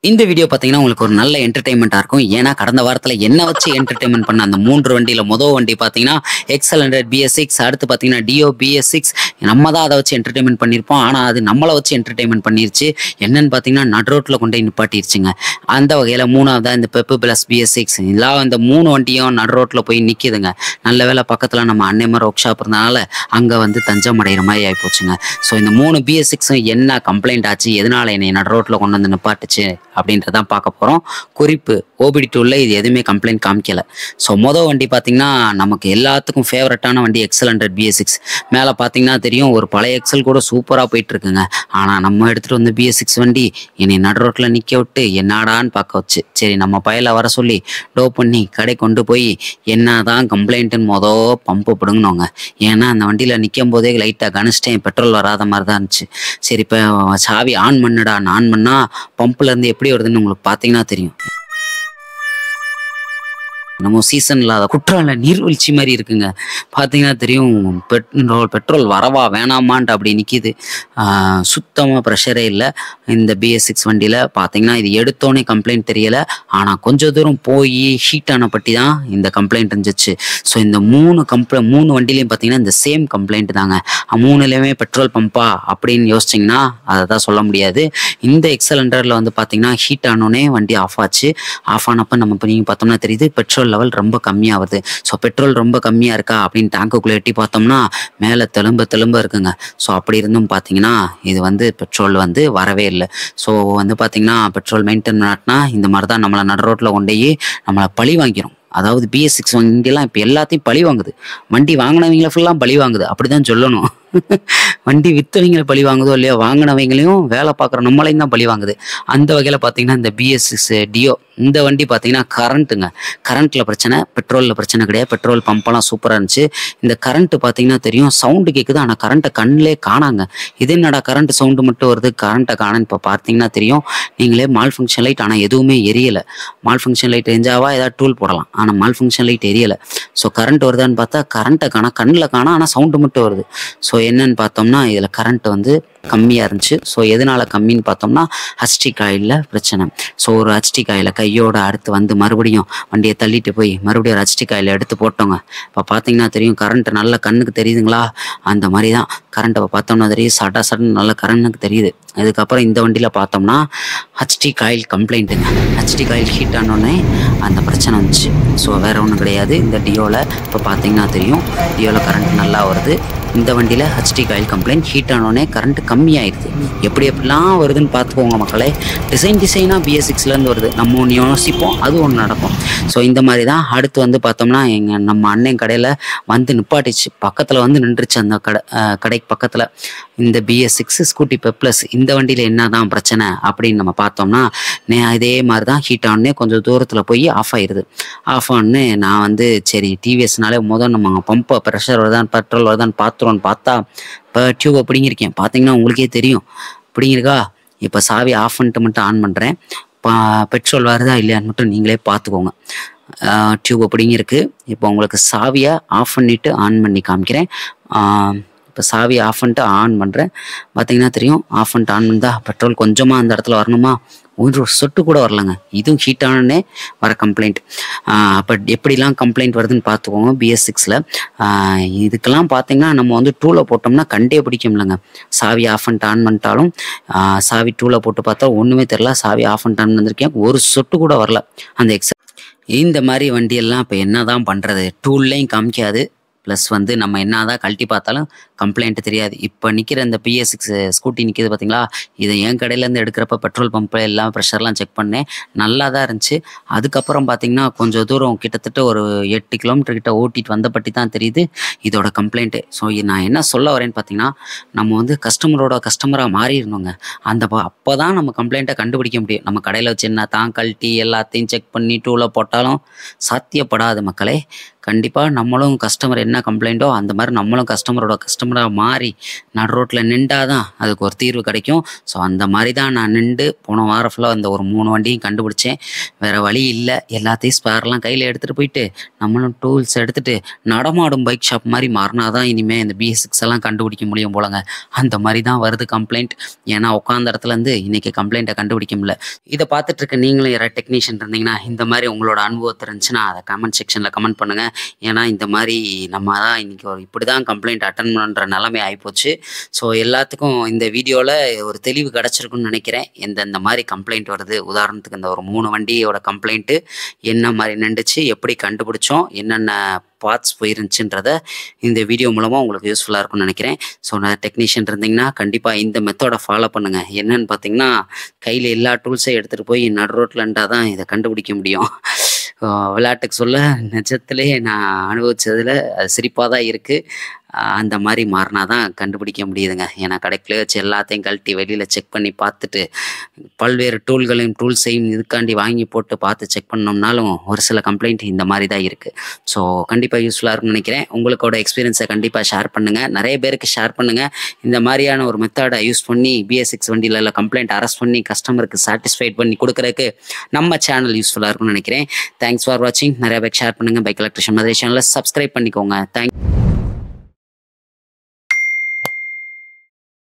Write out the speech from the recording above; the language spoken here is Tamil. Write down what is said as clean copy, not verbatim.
இந்த வீடியோ பார்த்தீங்கன்னா உங்களுக்கு ஒரு நல்ல என்டர்டைன்மெண்ட்டாக இருக்கும். ஏன்னா கடந்த வாரத்தில் என்ன வச்சு என்டர்டைன்மெண்ட் பண்ண அந்த 3 வண்டியில் மொதல் வண்டி பார்த்தீங்கன்னா XL100 BS6, அடுத்து பார்த்தீங்கன்னா டியோ BS6. நம்ம தான் அதை வச்சு என்டர்டைன்மெண்ட் பண்ணியிருப்போம். ஆனால் அது நம்மளை வச்சு என்டர்டைன்மெண்ட் பண்ணிருச்சு. என்னன்னு பார்த்தீங்கன்னா நடு ரோட்டில் கொண்டு போய் நிப்பாட்டிருச்சுங்க. அந்த வகையில் மூணாவதாக இந்த பெப்பு ப்ளஸ் BS6 எல்லாம் இந்த 3 வண்டியும் நடு ரோட்டில் போய் நிற்கிதுங்க. நல்ல வேலை பக்கத்தில் நம்ம அன்னைமார் ஒர்க் ஷாப் இருந்தனால அங்கே வந்து தஞ்சம் அடைகிற மாதிரி ஆகிப்போச்சுங்க. ஸோ இந்த 3 BS6 என்ன கம்ப்ளைண்ட் ஆச்சு, எதனால் என்னை நடு ரோட்டில் கொண்டு வந்து நிப்பாட்டுச்சு அப்படின்றதான் பார்க்க போகிறோம். குறிப்பு ஓபிடி டூலில் இது எதுவுமே கம்ப்ளைண்ட் காமிக்கலை. ஸோ மொதல் வண்டி பார்த்தீங்கன்னா நமக்கு எல்லாத்துக்கும் ஃபேவரட்டான வண்டி XL100 BS6. மேலே பார்த்தீங்கன்னா தெரியும், ஒரு பழைய எக்ஸல் கூட சூப்பராக போயிட்டுருக்குங்க. ஆனால் நம்ம எடுத்துகிட்டு வந்து BS6 வண்டி என்னை நடு ரோட்டில் நிற்க விட்டு என்னடான்னு பார்க்க வச்சு, சரி நம்ம பையில வர சொல்லி டோ பண்ணி கடை கொண்டு போய் என்ன தான் கம்ப்ளைண்ட்டுன்னு பம்பு பிடுங்கினோங்க. ஏன்னா அந்த வண்டியில் நிற்கும் போதே லைட்டாக கணிச்சிட்டேன், பெட்ரோல் வராத மாதிரி தான் இருந்துச்சு. சரி இப்போ சாவி ஆன் பண்ணுடா, ஆன் பண்ணால் பம்புலேருந்து எப்படி வருதுன்னு உங்களுக்கு பார்த்தீங்கன்னா தெரியும். நம்ம சீசன் இல்லாத குற்றால நீர்வீழ்ச்சி மாதிரி இருக்குங்க. பார்த்தீங்கன்னா தெரியும், பெட்ரோல் வரவா வேணாமான்ட்டு அப்படி நிற்கிது. சுத்தமாக ப்ரெஷரே இல்லை இந்த BS6 வண்டியில். பார்த்தீங்கன்னா இது எடுத்தோன்னே கம்ப்ளைண்ட் தெரியலை, ஆனால் கொஞ்சம் தூரம் போய் ஹீட் ஆன பற்றி தான் இந்த கம்ப்ளைண்ட் இருந்துச்சு. ஸோ இந்த 3 வண்டிலையும் பார்த்தீங்கன்னா இந்த சேம் கம்ப்ளைண்ட் தாங்க. 3லையுமே பெட்ரோல் பம்பா அப்படின்னு யோசிச்சிங்கன்னா அதை தான் சொல்ல முடியாது. இந்த XL100ல் வந்து பார்த்தீங்கன்னா ஹீட் ஆனோடனே வண்டி ஆஃப் ஆச்சு. ஆஃப் ஆனப்போ நம்ம இப்போ நீங்கள் பார்த்தோம்னா தெரியுது பெட்ரோல் லெவல் ரொம்ப கம்மியாக வருது. ஸோ பெட்ரோல் ரொம்ப கம்மியாக இருக்கா அப்படின்னு டேங்குக்குள்ளே எட்டி பார்த்தோம்னா மேலே தெலும்ப இருக்குங்க. ஸோ அப்படி இருந்தும் பார்த்தீங்கன்னா இது வந்து பெட்ரோல் வந்து வரவே இல்லை. ஸோ வந்து பார்த்தீங்கன்னா பெட்ரோல் மெயின்டைன் பண்ணாட்டினா இந்த மாதிரி தான் நம்மளை நடு ரோட்டில் கொண்டு போய் நம்மளை பழி வாங்கிடும். அதாவது BS6 வண்டியெல்லாம் இப்போ எல்லாத்தையும் பழி வாங்குது. வண்டி வாங்கினவங்களை ஃபுல்லாக பழி வாங்குது, அப்படி தான் சொல்லணும். வண்டி விற்றவங்களை பழி வாங்குதோ இல்லையோ, வாங்கினவங்களையும் வேலை பார்க்குற நம்மளையும் தான் பழி வாங்குது. அந்த வகையில் பார்த்தீங்கன்னா இந்த BS6 டியோ இந்த வண்டி பார்த்தீங்கன்னா கரண்ட்டுங்க. கரண்ட்டில் பிரச்சனை, பெட்ரோலில் பிரச்சனை கிடையாது. பெட்ரோல் பம்பெல்லாம் சூப்பராக இருந்துச்சு. இந்த கரண்ட்டு பார்த்தீங்கன்னா தெரியும் சவுண்டு கேட்குது, ஆனால் கரண்ட்டை கண்ணிலே காணாங்க. இது என்னடா கரண்ட் சவுண்டு மட்டும் வருது, கரண்ட்டை காணன்னு இப்போ பார்த்தீங்கன்னா தெரியும். நீங்களே மால் ஃபங்க்ஷன் லைட், ஆனால் எதுவுமே எரியலை. மால் ஃபங்க்ஷன் லைட் எரிஞ்சாவா ஏதாவது டூல் போடலாம், ஆனால் மால் ஃபங்க்ஷன் லைட் எரியலை. ஸோ கரண்ட் வருதான்னு பார்த்தா கரண்ட்டை காணா, கண்ணில் காணா, ஆனால் சவுண்டு மட்டும் வருது. ஸோ என்னன்னு பார்த்தோம்னா இதில் கரண்ட் வந்து கம்மியாக இருந்துச்சு. ஸோ எதனால் கம்மின்னு பார்த்தோம்னா HT காயிலில் பிரச்சனை. ஸோ ஒரு HT காயிலை கையோடு அடுத்து வந்து மறுபடியும் வண்டியை தள்ளிட்டு போய் மறுபடியும் ஒரு HT காயிலை எடுத்து போட்டோங்க. இப்போ பார்த்தீங்கன்னா தெரியும் கரண்ட்டு நல்ல கண்ணுக்கு தெரியுதுங்களா, அந்த மாதிரி தான் கரண்ட்டை இப்போ பார்த்தோம்னா தெரியும் சடன்னு நல்ல கரண்ட்டுக்கு தெரியுது. அதுக்கப்புறம் இந்த வண்டியில் பார்த்தோம்னா HT காயில் கம்ப்ளைண்ட்டுங்க. HT காயில் ஹீட் ஆனோடனே அந்த பிரச்சனை வந்துச்சு. ஸோ வேறு ஒன்றும் கிடையாது. இந்த டியோவில் இப்போ பார்த்தீங்கன்னா தெரியும் டியோவில் கரண்ட் நல்லா வருது. இந்த வண்டியில் HT காயில் கம்ப்ளைண்ட் ஹீட் ஆனோடனே கரண்ட்டு கம்மியாயிடுது. எப்படிலாம் வருதுன்னு பார்த்துக்கோங்க மக்களே. டிசைனாக BS6லேருந்து வருது. நம்ம ஒன்று யோசிப்போம், அது ஒன்று நடக்கும். ஸோ இந்த மாதிரி தான் அடுத்து வந்து பார்த்தோம்னா நம்ம அண்ணன் கடையில் வந்து நிப்பாட்டிச்சு, பக்கத்தில் வந்து நின்றுச்சு. அந்த கடைக்கு பக்கத்தில் இந்த BS6 ஸ்கூட்டி பெப்ளஸ் இந்த வண்டியில் என்ன தான் பிரச்சனை அப்படின்னு நம்ம பார்த்தோம்னா இதே மாதிரி தான் ஹீட் ஆனே கொஞ்சம் தூரத்தில் போய் ஆஃப் ஆயிடுது. ஆஃப் ஆனே நான் வந்து சரி டிவிஎஸ்னாலே நம்ம பம்பை ப்ரெஷர் வருதான்னு பெட்ரோல் வருதான்னு பார்த்துருவோன்னு பார்த்தா இப்போ டியூபை பிடிங்கிருக்கேன். பார்த்தீங்கன்னா உங்களுக்கே தெரியும் பிடிங்கிருக்கா. இப்போ சாவி ஆஃப் பண்ணிட்டு மட்டும் ஆன் பண்ணுறேன். பெட்ரோல் வருதா இல்லையான்னு மட்டும் நீங்களே பார்த்துக்கோங்க. டியூபை பிடிங்கிருக்கு. இப்போ உங்களுக்கு சாவியை ஆஃப் பண்ணிவிட்டு ஆன் பண்ணி காமிக்கிறேன். இப்போ சாவி ஆஃப் பண்ணிட்டு ஆன் பண்ணுறேன். பார்த்தீங்கன்னா தெரியும் ஆஃப் பண்ணிட்டு ஆன் பண்ணா பெட்ரோல் கொஞ்சமாக அந்த இடத்துல வரணுமா, ஒரு சொட்டு கூட வரலங்க. இதுவும் ஹீட் ஆனே வர கம்ப்ளைண்ட். அப்போ எப்படிலாம் கம்ப்ளைண்ட் வருதுன்னு பார்த்துக்கோங்க BS6ல். இதுக்கெல்லாம் பார்த்தீங்கன்னா நம்ம வந்து டூவில் போட்டோம்னா கண்டே பிடிக்கும்லங்க. சாவி ஆஃப் பண்ணிட்டு ஆன் பண்ணிட்டாலும் சாவி டூவில் போட்டு பார்த்தா ஒன்றுமே தெரில. சாவி ஆஃப் பண்ணிட்டு ஆன் பண்ணிருக்கேன், ஒரு சொட்டு கூட வரல அந்த இந்த மாதிரி வண்டியெல்லாம் இப்போ என்ன தான் பண்ணுறது, டூல்லையும் காமிக்காது. ப்ளஸ் வந்து நம்ம என்ன தான் கழட்டி பார்த்தாலும் கம்ப்ளைண்ட்டு தெரியாது. இப்போ நிற்கிற இந்த BS6 ஸ்கூட்டி நிற்கிது பார்த்தீங்களா, இதை என் கடையிலேருந்து எடுக்கிறப்ப பெட்ரோல் பம்பு எல்லாம் ப்ரெஷர்லாம் செக் பண்ணேன், நல்லா தான் இருந்துச்சு. அதுக்கப்புறம் பார்த்தீங்கன்னா கொஞ்சம் தூரம் கிட்டத்தட்ட ஒரு 8 கிலோமீட்டர் கிட்ட ஓட்டிட்டு வந்த பற்றி தான் தெரியுது இதோட கம்ப்ளைண்ட்டு. ஸோ நான் என்ன சொல்ல வரேன்னு பார்த்தீங்கன்னா நம்ம வந்து கஸ்டமராக மாறிடணுங்க. அப்போ தான் நம்ம கம்ப்ளைண்ட்டை கண்டுபிடிக்க முடியும். நம்ம கடையில் வச்சு என்ன தான் கழட்டி எல்லாத்தையும் செக் பண்ணி டூவில் போட்டாலும் சாத்தியப்படாது மக்களே. கண்டிப்பாக நம்மளும் கஸ்டமர் என்ன கம்ப்ளைண்ட்டோ அந்த மாதிரி நம்மளும் கஸ்டமராக மாறி நடு ரோட்டில் நின்றாதான் அதுக்கு ஒரு தீர்வு கிடைக்கும். ஸோ அந்த மாதிரி தான் நான் நின்று போன வாரம் ஃபுல்லாக அந்த ஒரு 3 வண்டியும் கண்டுபிடிச்சேன். வேறு வழி இல்லை, எல்லாத்தையும் ஸ்பேர்லாம் கையில் எடுத்துகிட்டு போயிட்டு நம்மளும் டூல்ஸ் எடுத்துகிட்டு நடமாடும் பைக் ஷாப் மாதிரி மாறினா தான் இனிமேல் இந்த BS6 எல்லாம் கண்டுபிடிக்க முடியும் போலங்க. அந்த மாதிரி தான் வருது கம்ப்ளைண்ட். ஏன்னா உட்காந்த இடத்துலேருந்து இன்றைக்கி கம்ப்ளைண்ட்டை கண்டுபிடிக்க முடியல. இதை பார்த்துட்டு இருக்க நீங்களும் யாராவது டெக்னீஷியன் இருந்தீங்கன்னா இந்த மாதிரி உங்களோட அனுபவத்தை இருந்துச்சுன்னா அதை கமெண்ட் செக்ஷனில் கமெண்ட் பண்ணுங்கள். ஏன்னா இந்த மாதிரி நம்ம தான் இன்றைக்கி இப்படி தான் கம்ப்ளைண்ட் அட்டன் பண்ணுற நிலைமை ஆகிப்போச்சு. ஸோ எல்லாத்துக்கும் இந்த வீடியோவில் ஒரு தெளிவு கிடச்சிருக்குன்னு நினைக்கிறேன். இந்த மாதிரி கம்ப்ளைண்ட் வருது, உதாரணத்துக்கு இந்த ஒரு 3 வண்டியோட கம்ப்ளைண்ட்டு என்ன மாதிரி நின்றுச்சு, எப்படி கண்டுபிடிச்சோம், என்னென்ன பார்ட்ஸ் போயிருந்துச்சுன்றத இந்த வீடியோ மூலமாக உங்களுக்கு யூஸ்ஃபுல்லாக இருக்கும்னு நினைக்கிறேன். ஸோ நான் டெக்னீஷியன் இருந்தீங்கன்னா கண்டிப்பாக இந்த மெத்தடை ஃபாலோ பண்ணுங்கள். என்னன்னு பார்த்தீங்கன்னா கையில் எல்லா டூல்ஸையும் எடுத்துகிட்டு போய் நடு ரோட்டில் இருந்தால் தான் இதை கண்டுபிடிக்க முடியும். விளையாட்டுக்கு சொல்ல நிஜத்திலே நான் அனுபவித்ததில் அது சிரிப்பாக தான் இருக்குது. அந்த மாதிரி மாறினா தான் கண்டுபிடிக்க முடியுதுங்க. ஏன்னா கடைக்குள்ளே வச்சு எல்லாத்தையும் கழட்டி வெளியில் செக் பண்ணி பார்த்துட்டு பல்வேறு டூல்ஸையும் இதுக்காண்டி வாங்கி போட்டு பார்த்து செக் பண்ணோம்னாலும் ஒரு சில கம்ப்ளைண்ட் இந்த மாதிரி தான் இருக்குது. ஸோ கண்டிப்பாக யூஸ்ஃபுல்லாக இருக்கும்னு நினைக்கிறேன். உங்களோட எக்ஸ்பீரியன்ஸை கண்டிப்பாக ஷேர் பண்ணுங்கள், நிறைய பேருக்கு ஷேர் பண்ணுங்கள். இந்த மாதிரியான ஒரு மெத்தடை யூஸ் பண்ணி BS6 வண்டியில் கம்ப்ளைண்ட் அரெஸ்ட் பண்ணி கஸ்டமருக்கு சாட்டிஸ்ஃபைட் பண்ணி கொடுக்குறதுக்கு நம்ம சேனல் யூஸ்ஃபுல்லாக இருக்கும்னு நினைக்கிறேன். தேங்க்ஸ் ஃபார் வாட்சிங். நிறைய பேருக்கு ஷேர் பண்ணுங்கள். பைக் எலக்ட்ரிஷியன் மதுரை சேனலை சப்ஸ்கிரைப் பண்ணிக்கோங்க. தேங்க்ஸ்.